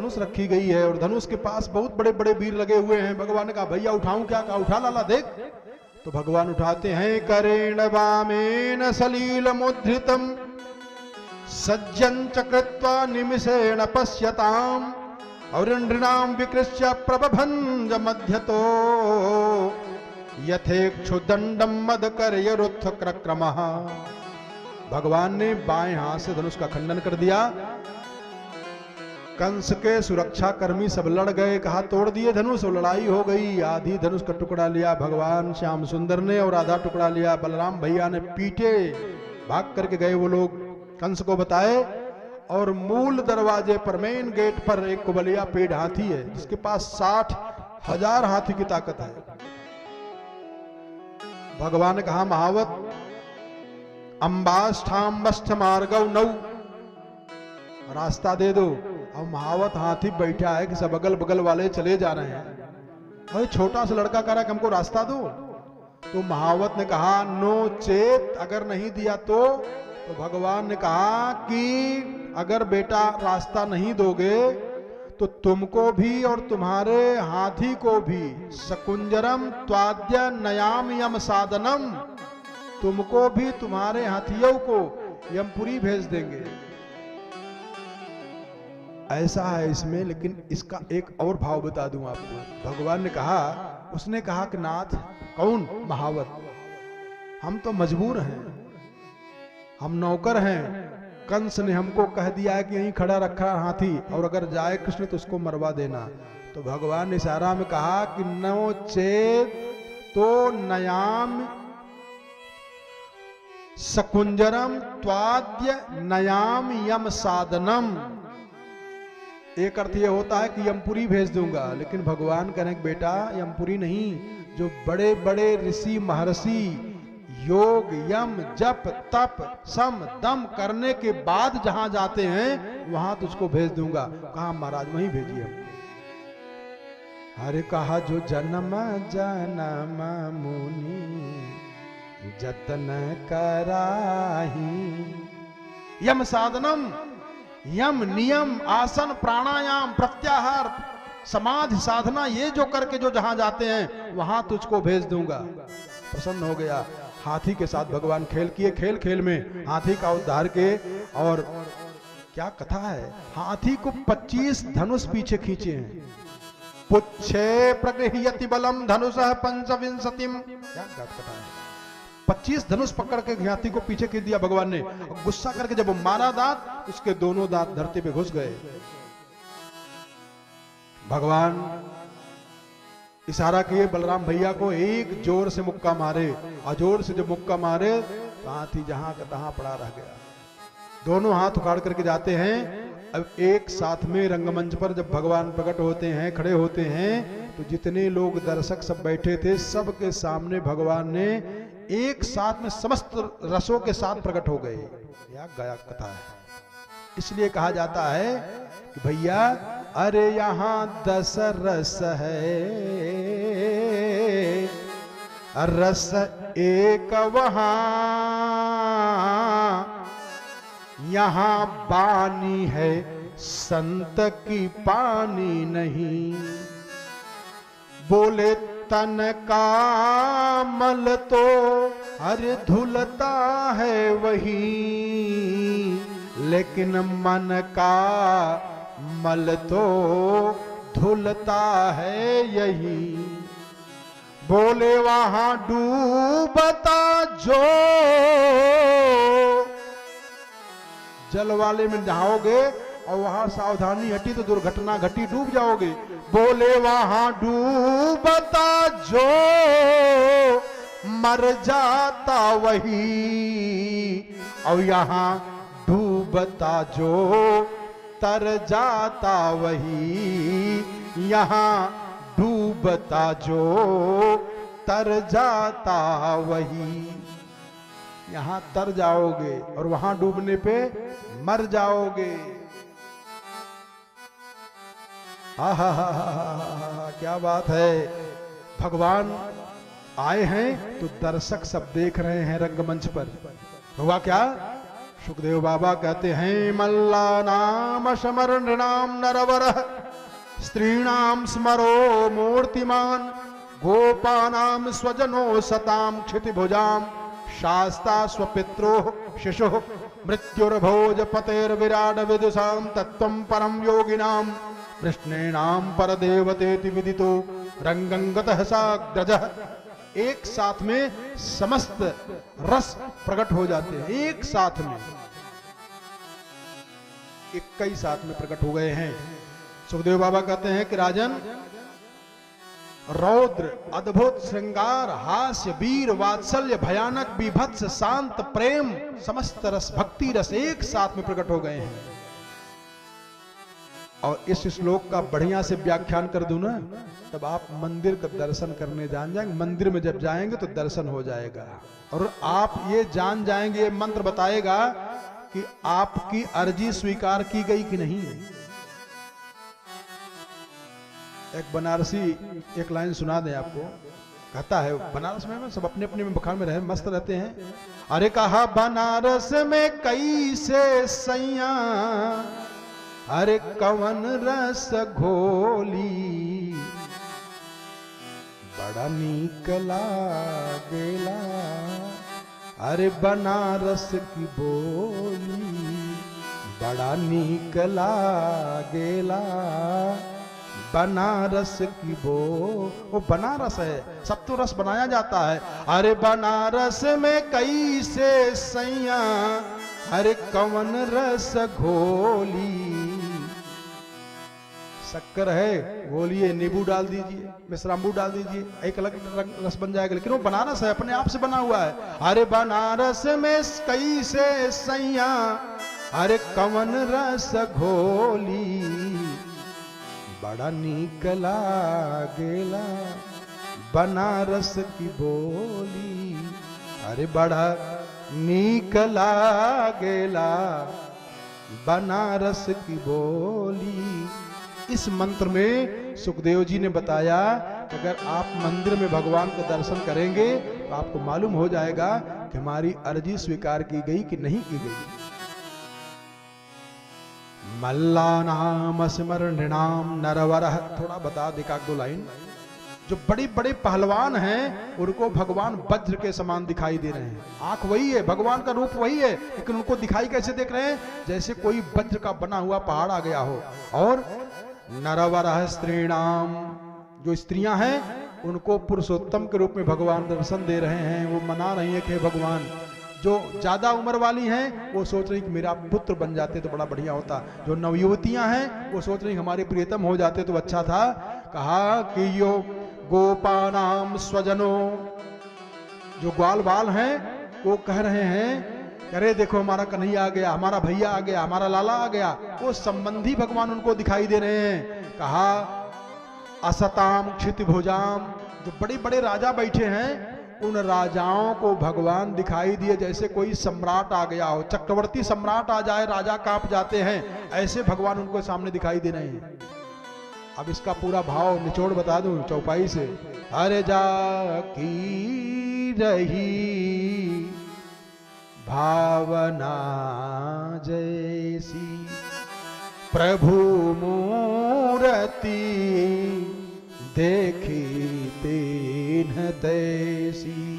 धनुष रखी गई है और धनुष के पास बहुत बड़े बड़े वीर लगे हुए हैं। भगवान ने कहा भैया उठाऊं क्या? कहा उठा लाला देख। तो भगवान उठाते हैं, करेण वामेन सलील मुद्रितम सज्जन चकृत्वा निमिषेण पश्यताम और नृणाम विकृष्य प्रबभंज मध्यतो यथेक्षुदंडम मदकर्यरुत्थ क्रक्रमः। भगवान ने बाएं हाथ से धनुष का खंडन कर दिया। कंस के सुरक्षा कर्मी सब लड़ गए, कहा तोड़ दिए धनुष, और लड़ाई हो गई। आधी धनुष का टुकड़ा लिया भगवान श्याम सुंदर ने और आधा टुकड़ा लिया बलराम भैया ने। पीटे, भाग करके गए वो लोग, कंस को बताए। और मूल दरवाजे पर, मेन गेट पर एक कुबलिया पेड़ हाथी है जिसके पास 60,000 हाथी की ताकत है। भगवान ने कहा महावत अम्बाष्ठाम्बष्ठ मार्गव नौ, रास्ता दे दो। अब महावत हाथी बैठा है कि सब अगल बगल वाले चले जा रहे हैं। अरे छोटा सा लड़का कह रहा है कि हमको रास्ता दो। तो महावत ने कहा नो चेत, अगर नहीं दिया तो भगवान ने कहा कि अगर बेटा रास्ता नहीं दोगे तो तुमको भी और तुम्हारे हाथी को भी सकुंजरम त्वाद्य नयाम यम साधनम, तुमको भी तुम्हारे हाथियों को यमपुरी भेज देंगे। ऐसा है इसमें, लेकिन इसका एक और भाव बता दूं आपको। भगवान ने कहा, उसने कहा कि नाथ, कौन? महावत, हम तो मजबूर हैं, हम नौकर हैं। कंस ने हमको कह दिया है कि यहीं खड़ा रखा हाथी, और अगर जाए कृष्ण तो उसको मरवा देना। तो भगवान ने इशारा में कहा कि नो चेत तो नयाम सकुंजरम त्वाद्य नयाम यम साधनम। एक अर्थ यह होता है कि यमपुरी भेज दूंगा, लेकिन भगवान कह रहे हैं बेटा यमपुरी नहीं, जो बड़े बड़े ऋषि महर्षि योग यम जप तप सम दम करने के बाद जहां जाते हैं वहां तुझको भेज दूंगा। कहा महाराज वहीं भेजिए। हरे कहा जो जन्म जन्म मुनि जतन कराही। यम साधनम, यम नियम आसन प्राणायाम प्रत्याहार समाधि साधना, ये जो करके जो जहां जाते हैं वहां तुझको भेज दूंगा। प्रसन्न हो गया। हाथी के साथ भगवान खेल किए, खेल खेल में हाथी का उद्धार के। और क्या कथा है, हाथी को 25 धनुष पीछे खींचे हैं। पुच्छे प्रगृह्यति बलम धनुषः पंचविंशतिम, क्या कथा है। 25 धनुष पकड़ के हाथी को पीछे खींच दिया भगवान ने। गुस्सा करके जब मारा दांत, उसके दोनों दांत धरती पे घुस गए। भगवान इशारा किए बलराम भैया को, एक जोर से मुक्का मारे, और जोर से जब मुक्का मारे तो हाथी जहां का तहां पड़ा रह गया। दोनों हाथ उखाड़ करके जाते हैं। अब एक साथ में रंगमंच पर जब भगवान प्रकट होते हैं, खड़े होते हैं, तो जितने लोग दर्शक सब बैठे थे, सबके सामने भगवान ने एक साथ में समस्त रसों के साथ प्रकट हो गए। यह गया कथा है। इसलिए कहा जाता है कि भैया अरे यहां 10 रस है, रस एक वहां, यहां बानी है संत की पानी नहीं। बोले तन का मल तो हर धुलता है वही, लेकिन मन का मल तो धुलता है यही। बोले वहां डूबता जो, जल वाले में नहाओगे और वहां सावधानी हटी तो दुर्घटना घटी, डूब जाओगे। बोले वहां डूबता जो मर जाता वही, और यहां डूबता जो तर जाता वही। यहां डूबता जो तर जाता वही। यहां तर जाओगे और वहां डूबने पे मर जाओगे। हा क्या बात है। भगवान आए हैं तो दर्शक सब देख रहे हैं रंगमंच पर। हुआ क्या सुखदेव बाबा कहते हैं मल्ला नाम समरणृणाम नरवरः स्त्रीणाम स्मरो मूर्तिमान गोपानाम स्वजनो सताम क्षितिभुजाम शास्ता स्वपित्रो शिशु मृत्युर्भोज पतेर्विराट विदुषाम तत्वं परम योगिनाम कृष्णेनाम परदेवतेति विदितो रंगंगतः साग्रजः। एक साथ में समस्त रस प्रकट हो जाते हैं, एक साथ में, एक ही साथ में प्रकट हो गए हैं। सुखदेव बाबा कहते हैं कि राजन, रौद्र, अद्भुत, श्रृंगार, हास्य, वीर, वात्सल्य, भयानक, बीभत्स, शांत, प्रेम, समस्त रस, भक्ति रस एक साथ में प्रकट हो गए हैं। और इस श्लोक का बढ़िया से व्याख्यान कर दूं ना, तब आप मंदिर का दर्शन करने जान जाएंगे। मंदिर में जब जाएंगे तो दर्शन हो जाएगा और आप ये जान जाएंगे, ये मंत्र बताएगा कि आपकी अर्जी स्वीकार की गई कि नहीं। एक बनारसी एक लाइन सुना दें आपको, कहता है, बनारस में सब अपने अपने में बखान में रहे, मस्त रहते हैं। अरे कहा बनारस में कैसे सैया, अरे कवन रस घोली, बड़ा नीक लागेला, अरे बनारस की बोली, बड़ा नीक लागेला, बनारस की वो बनारस है, सब तो रस बनाया जाता है। अरे बनारस में कैसे सैया, अरे कवन रस घोली, शक्कर है घोलिए, नींबू डाल दीजिए, मिश्राम्बू डाल दीजिए, एक अलग रस बन जाएगा, लेकिन वो बनारस है, अपने आप से बना हुआ है। अरे बनारस में कैसे सैया, अरे कवन रस घोली, बड़ा नीक लागेला, बनारस की बोली, अरे बड़ा नीक लागेला, बनारस की बोली। इस मंत्र में सुखदेव जी ने बताया कि अगर आप मंदिर में भगवान का दर्शन करेंगे तो आपको मालूम हो जाएगा कि हमारी अर्जी स्वीकार की गई कि नहीं की गई। मल्लानाम स्मरणृणाम नरवरः, थोड़ा बता दे दो लाइन। जो बड़े बड़े पहलवान हैं उनको भगवान वज्र के समान दिखाई दे रहे हैं। आंख वही है, भगवान का रूप वही है, लेकिन उनको दिखाई कैसे देख रहे हैं, जैसे कोई वज्र का बना हुआ पहाड़ आ गया हो। और नरवरः स्त्रीणाम, जो स्त्रियां हैं उनको पुरुषोत्तम के रूप में भगवान दर्शन दे रहे हैं। वो मना रही है कि भगवान, जो ज्यादा उम्र वाली हैं वो सोच रही कि मेरा पुत्र बन जाते तो बड़ा बढ़िया होता। जो नवयुवतियां हैं वो सोच रही हमारे प्रियतम हो जाते तो अच्छा था। कहा कि यो गोपानाम स्वजनो, जो ग्वाल बाल हैं वो कह रहे हैं, अरे देखो हमारा कन्हैया आ गया, हमारा भैया आ गया, हमारा लाला आ गया। वो संबंधी भगवान उनको दिखाई दे रहे हैं। कहा असताम क्षितिभुजाम, जो बड़े बड़े राजा बैठे हैं उन राजाओं को भगवान दिखाई दिए जैसे कोई सम्राट आ गया हो, चक्रवर्ती सम्राट आ जाए, राजा कांप जाते हैं, ऐसे भगवान उनको सामने दिखाई दे रहे हैं। अब इसका पूरा भाव निचोड़ बता दूं चौपाई से। अरे जा की रही भावना जैसी, प्रभु मूर्ति देखी तेन तैसी।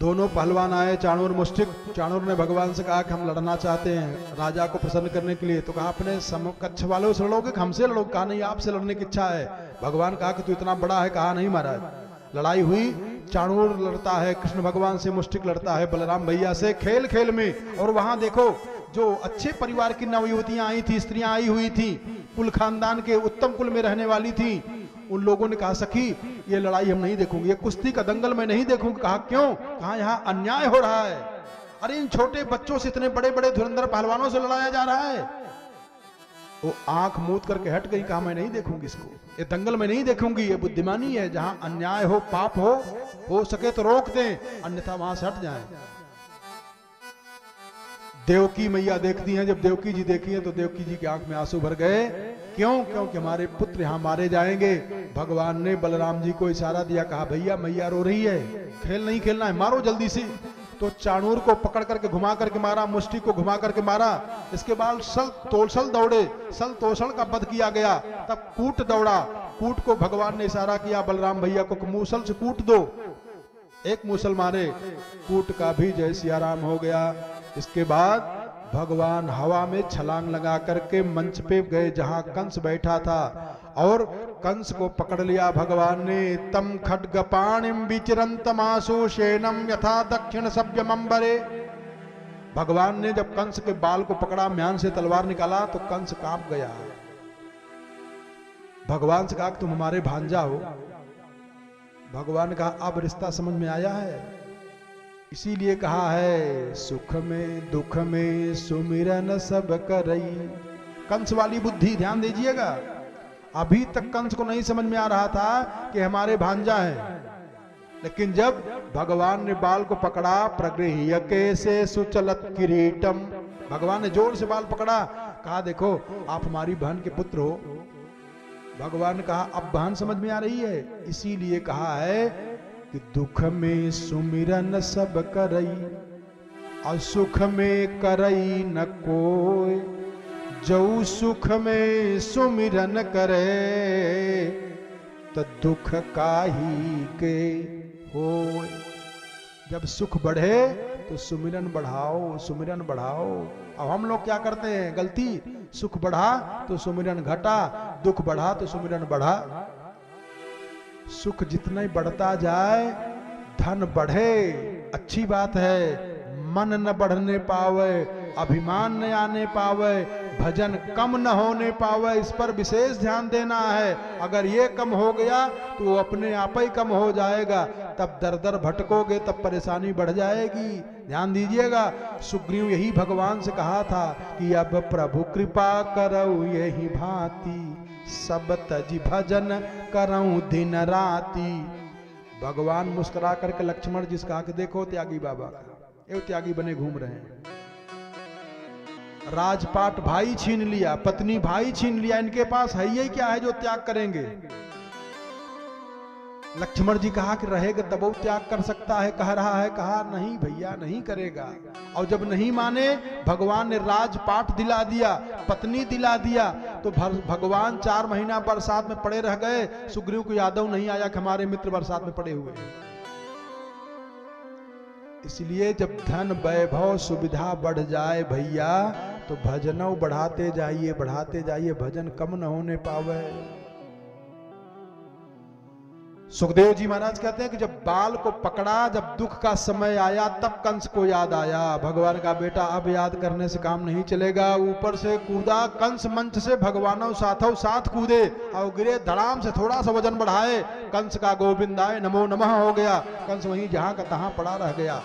दोनों पहलवान आए, चाणूर मुष्टिक। चाणूर ने भगवान से कहा कि हम लड़ना चाहते हैं राजा को प्रसन्न करने के लिए। तो कहा अपने समकक्ष वालों से लड़ोगे कि हमसे लड़ोगे? कहा नहीं, आपसे लड़ने की इच्छा है। भगवान कहा कि तू इतना बड़ा है? कहा नहीं महाराज। लड़ाई हुई, चाणूर लड़ता है कृष्ण भगवान से, मुष्टिक लड़ता है बलराम भैया से, खेल खेल में। और वहां देखो जो अच्छे परिवार की नवयुवतियां आई थी, स्त्रियां आई हुई थी, कुल खानदान के उत्तम कुल में रहने वाली थी, उन लोगों ने कहा सखी ये लड़ाई हम नहीं देखूंगी, ये कुश्ती का दंगल मैं नहीं देखूंगी। कहा क्यों? कहा यहाँ अन्याय हो रहा है। अरे इन छोटे बच्चों से इतने बड़े बड़े धुरंधर पहलवानों से लड़ाया जा रहा है। वो आंख मूंद करके हट गई। कहा मैं नहीं देखूंगी इसको, ये दंगल मैं नहीं देखूंगी। ये बुद्धिमानी है, जहां अन्याय हो, पाप हो सके तो रोक दें, अन्यथा वहां से हट जाएं। देवकी मैया देखती हैं, जब देवकी जी देखी है तो देवकी जी की आंख में आंसू भर गए। क्यों? क्योंकि हमारे पुत्र यहां मारे जाएंगे। भगवान ने बलराम जी को इशारा दिया, कहा भैया मैया रो रही है, खेल नहीं खेलना है, मारो जल्दी से। तो चाणूर को पकड़ करके घुमा करके मारा, मुष्टि को घुमा करके मारा। इसके बाद तोषण दौड़े, तोषण का वध किया गया। तब कूट दौड़ा, कूट को भगवान ने इशारा किया बलराम भैया को, मूसल से कूट दो। एक मूसल मारे, कूट का भी जय सिया राम हो गया। इसके बाद भगवान हवा में छलांग लगा करके मंच पे गए जहां कंस बैठा था, और कंस को पकड़ लिया भगवान ने। तम खड्गपाणिम विचिरंतमासु शेनम यथा दक्षिण सव्यमंबरे। भगवान ने जब कंस के बाल को पकड़ा, म्यान से तलवार निकाला, तो कंस कांप गया। भगवान से कहा तुम हमारे भांजा हो। भगवान ने कहा अब रिश्ता समझ में आया है। इसीलिए कहा है सुख में दुख में सुमिरन सब करई। कंस वाली बुद्धि ध्यान दीजिएगा। अभी तक कंस को नहीं समझ में आ रहा था कि हमारे भांजा है, लेकिन जब भगवान ने बाल को पकड़ा, प्रगृह्य कैसे सुचलत किरीटम, भगवान ने जोर से बाल पकड़ा, कहा देखो आप हमारी बहन के पुत्र हो। भगवान ने कहा अब बहन समझ में आ रही है। इसीलिए कहा है कि दुख में सुमिरन सब करई, और सुख में करई न कोई, जो सुख में सुमिरन करे, तो दुख काहि के होय। जब सुख बढ़े तो सुमिरन बढ़ाओ, सुमिरन बढ़ाओ। अब हम लोग क्या करते हैं गलती, सुख बढ़ा तो सुमिरन घटा, दुख बढ़ा तो सुमिरन बढ़ा। सुख जितना ही बढ़ता जाए, धन बढ़े अच्छी बात है, मन न बढ़ने पावे, अभिमान न आने पावे, भजन कम न होने पावे, इस पर विशेष ध्यान देना है। अगर ये कम हो गया तो वो अपने आप ही कम हो जाएगा। तब दर दर भटकोगे, तब परेशानी बढ़ जाएगी। ध्यान दीजिएगा। सुग्रीव यही भगवान से कहा था कि अब प्रभु कृपा करऊ यही भांति, सब तज भजन करऊं दिन राति। भगवान मुस्कुरा करके लक्ष्मण जी से कहा कि देखो त्यागी बाबा का, ये त्यागी बने घूम रहे हैं। राजपाट भाई छीन लिया, पत्नी भाई छीन लिया, इनके पास है यही क्या है जो त्याग करेंगे। लक्ष्मण जी कहा कि रहेगा तब वो त्याग कर सकता है, कह रहा है, कहा नहीं भैया नहीं करेगा। और जब नहीं माने, भगवान ने राजपाट दिला दिया, पत्नी दिला दिया, तो भगवान 4 महीना बरसात में पड़े रह गए। सुग्रीव को यादव नहीं आया कि हमारे मित्र बरसात में पड़े हुए हैं। इसलिए जब धन वैभव सुविधा बढ़ जाए भैया, तो भजनों बढ़ाते जाइए, बढ़ाते जाइए, भजन कम न होने पावे। सुखदेव जी महाराज कहते हैं कि जब बाल को पकड़ा, जब दुख का समय आया, तब कंस को याद आया। भगवान का बेटा अब याद करने से काम नहीं चलेगा। ऊपर से कूदा कंस, मंच से भगवानों साथों साथ कूदे और गिरे धड़ाम से, थोड़ा सा वजन बढ़ाए, कंस का गोविंदाय नमो नमः हो गया। कंस वहीं जहां का तहां पड़ा रह गया।